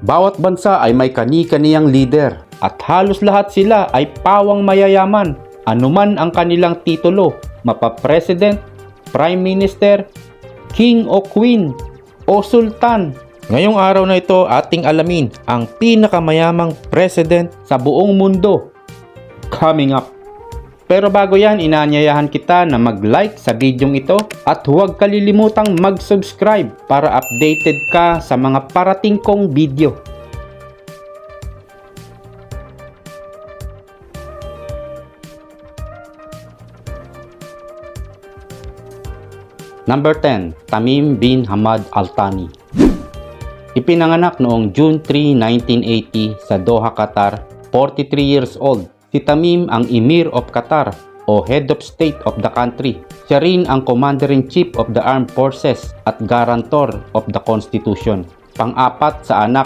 Bawat bansa ay may kani-kaniyang leader at halos lahat sila ay pawang mayayaman. Anuman ang kanilang titulo, mapa-president, prime minister, king o queen o sultan. Ngayong araw na ito ating alamin ang pinakamayamang president sa buong mundo. Coming up. Pero bago yan, inaanyayahan kita na mag-like sa videong ito at huwag kalilimutang mag-subscribe para updated ka sa mga parating kong video. Number 10. Tamim bin Hamad Al Thani. Ipinanganak noong June 3, 1980 sa Doha, Qatar, 43 years old. Si Tamim ang Emir of Qatar o Head of State of the country. Siya rin ang Commander-in-Chief of the Armed Forces at Guarantor of the Constitution. Pang-apat sa anak